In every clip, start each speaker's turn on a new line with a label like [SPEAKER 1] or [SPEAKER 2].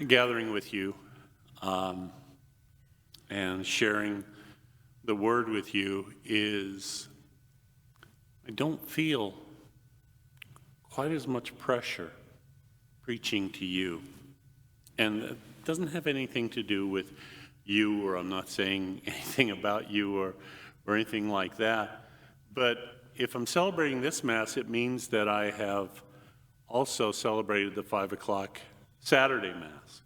[SPEAKER 1] gathering with you and sharing the word with you is I don't feel quite as much pressure preaching to you. And it doesn't have anything to do with you, or I'm not saying anything about you or anything like that. But if I'm celebrating this Mass, it means that I have also celebrated the 5 o'clock Saturday Mass.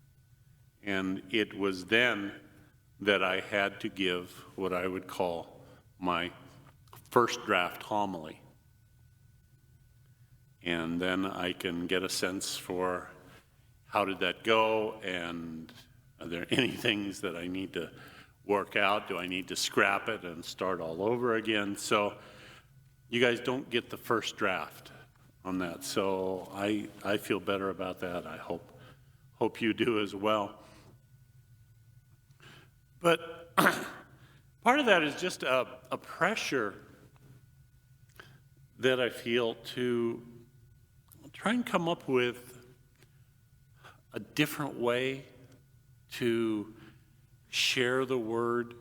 [SPEAKER 1] And it was then that I had to give what I would call my first draft homily. And then I can get a sense for how did that go, and are there any things that I need to work out? Do I need to scrap it and start all over again? So you guys don't get the first draft on that. So I feel better about that. I hope you do as well. But part of that is just a pressure that I feel to try and come up with a different way to share the word,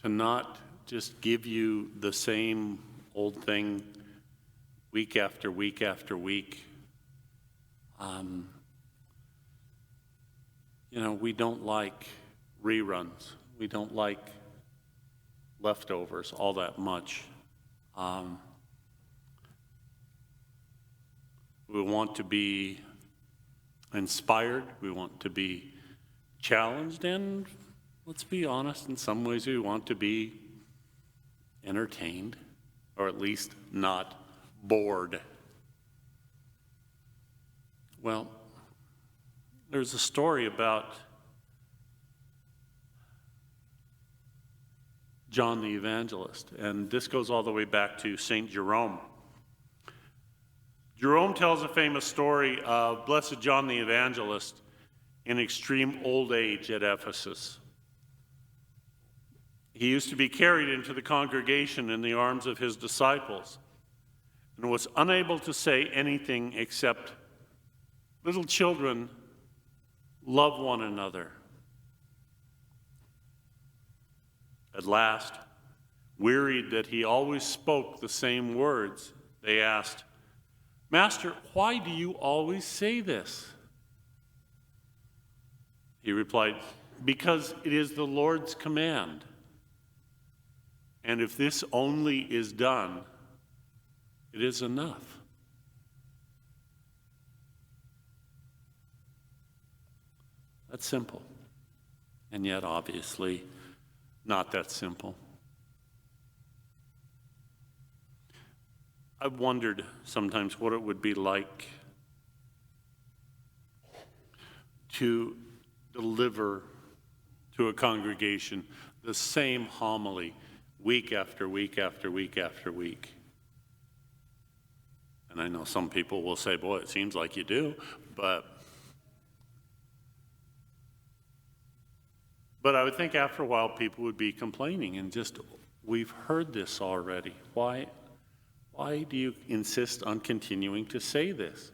[SPEAKER 1] to not just give you the same old thing week after week after week. We don't like reruns. We don't like leftovers all that much. We want to be inspired. We want to be challenged. And let's be honest, in some ways we want to be entertained, or at least not bored. Well, there's a story about John the Evangelist, and this goes all the way back to St. Jerome. Jerome tells a famous story of Blessed John the Evangelist in extreme old age at Ephesus. He used to be carried into the congregation in the arms of his disciples and was unable to say anything except, "Little children, love one another." At last, wearied that he always spoke the same words, they asked, "Master, why do you always say this?" He replied, "Because it is the Lord's command. And if this only is done, it is enough." That's simple. And yet, obviously, not that simple. I've wondered sometimes what it would be like to deliver to a congregation the same homily week after week after week after week. And I know some people will say, "Boy, it seems like you do," but I would think after a while people would be complaining and just, "We've heard this already. Why do you insist on continuing to say this?"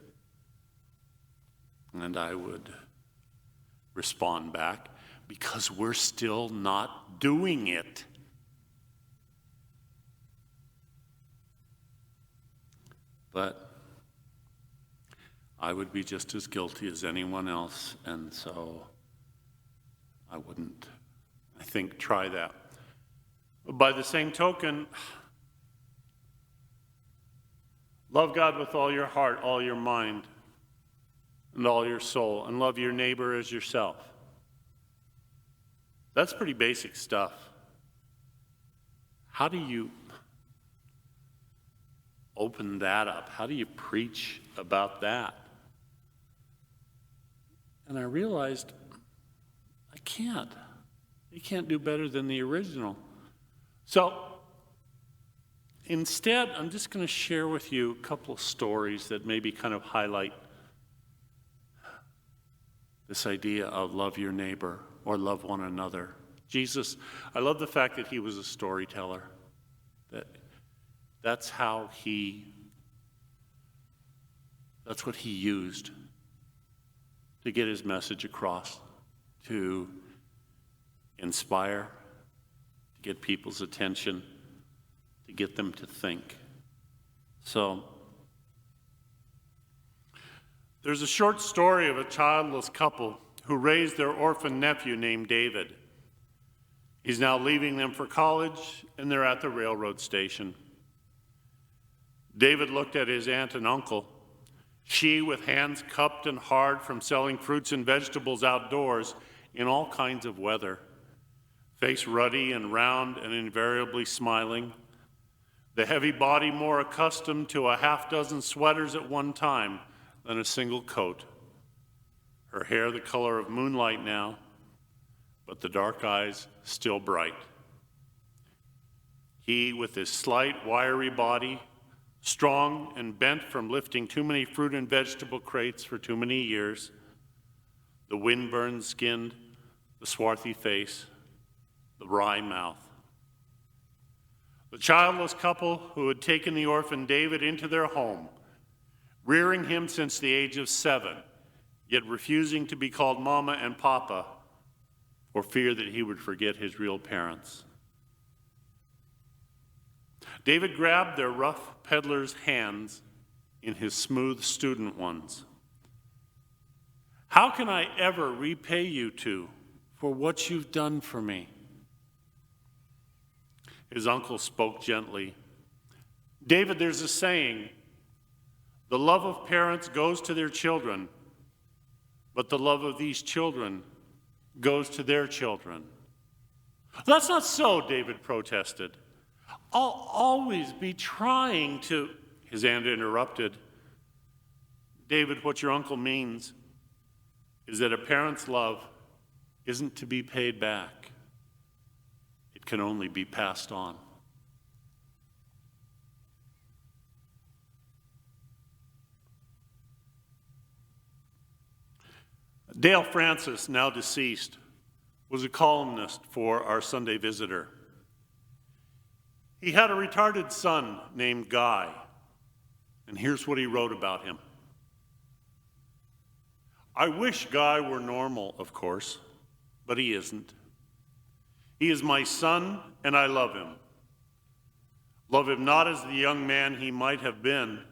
[SPEAKER 1] And I would respond back, "Because we're still not doing it." But I would be just as guilty as anyone else, and so I wouldn't, I think, try that. But by the same token, love God with all your heart, all your mind, and all your soul, and love your neighbor as yourself. That's pretty basic stuff. How do you open that up? How do you preach about that? And I realized I can't. You can't do better than the original. So instead, I'm just going to share with you a couple of stories that maybe kind of highlight this idea of love your neighbor or love one another. Jesus, I love the fact that he was a storyteller. That's what he used. to get his message across, to inspire, to get people's attention, to get them to think. So, there's a short story of a childless couple who raised their orphan nephew named David. He's now leaving them for college, and they're at the railroad station. David looked at his aunt and uncle. She, with hands cupped and hard from selling fruits and vegetables outdoors in all kinds of weather, face ruddy and round and invariably smiling, the heavy body more accustomed to a half-dozen sweaters at one time than a single coat. Her hair the color of moonlight now, but the dark eyes still bright. He, with his slight, wiry body, strong and bent from lifting too many fruit and vegetable crates for too many years, the wind-burned skin, the swarthy face, the wry mouth. The childless couple who had taken the orphan David into their home, rearing him since the age of 7, yet refusing to be called Mama and Papa for fear that he would forget his real parents. David grabbed their rough peddler's hands in his smooth student ones. "How can I ever repay you two for what you've done for me?" His uncle spoke gently. "David, there's a saying, the love of parents goes to their children, but the love of these children goes to their children." "That's not so," David protested. "I'll always be trying to—" His aunt interrupted. "David, what your uncle means is that a parent's love isn't to be paid back. It can only be passed on." Dale Francis, now deceased, was a columnist for our Sunday Visitor. He had a retarded son named Guy, and here's what he wrote about him. "I wish Guy were normal, of course, but he isn't. He is my son, and I love him. Love him not as the young man he might have been,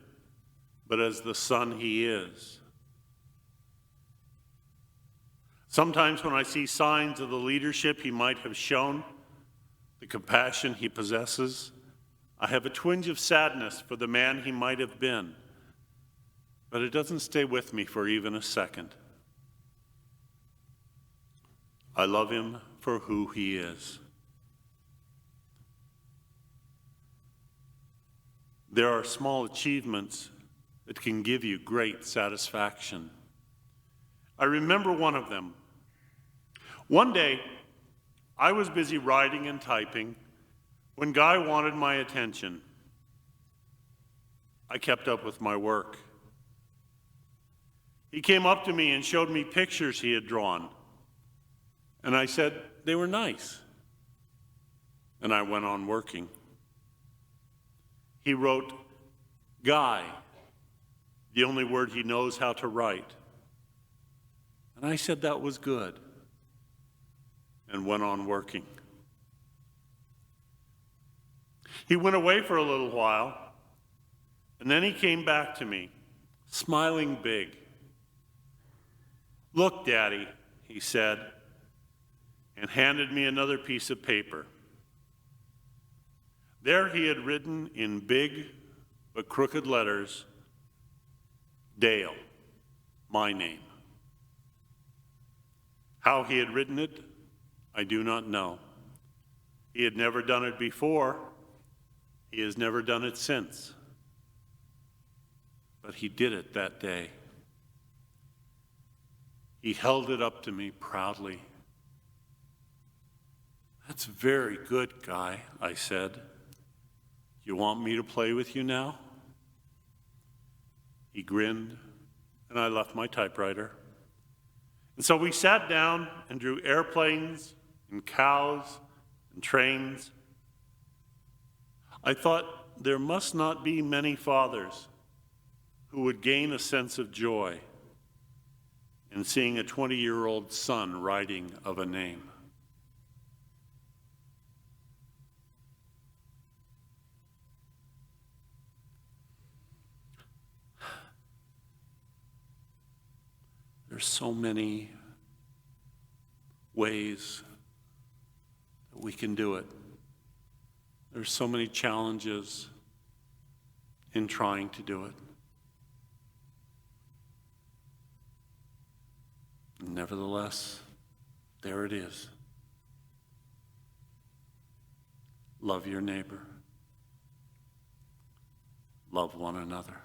[SPEAKER 1] but as the son he is. Sometimes when I see signs of the leadership he might have shown, the compassion he possesses, I have a twinge of sadness for the man he might have been, but it doesn't stay with me for even a second. I love him for who he is." There are small achievements that can give you great satisfaction. I remember one of them. One day, I was busy writing and typing when Guy wanted my attention. I kept up with my work. He came up to me and showed me pictures he had drawn, and I said they were nice, and I went on working. He wrote, "Guy," the only word he knows how to write, and I said that was good, and went on working. He went away for a little while, and then he came back to me, smiling big. "Look, Daddy," he said, and handed me another piece of paper. There he had written in big but crooked letters, "Dale, my name." How he had written it, I do not know. He had never done it before. He has never done it since. But he did it that day. He held it up to me proudly. "That's very good, Guy," I said. "You want me to play with you now?" He grinned, and I left my typewriter. And so we sat down and drew airplanes and cows and trains. I thought there must not be many fathers who would gain a sense of joy and seeing a 20-year-old son writing of a name. There's so many ways that we can do it. There's so many challenges in trying to do it. Nevertheless, there it is. Love your neighbor. Love one another.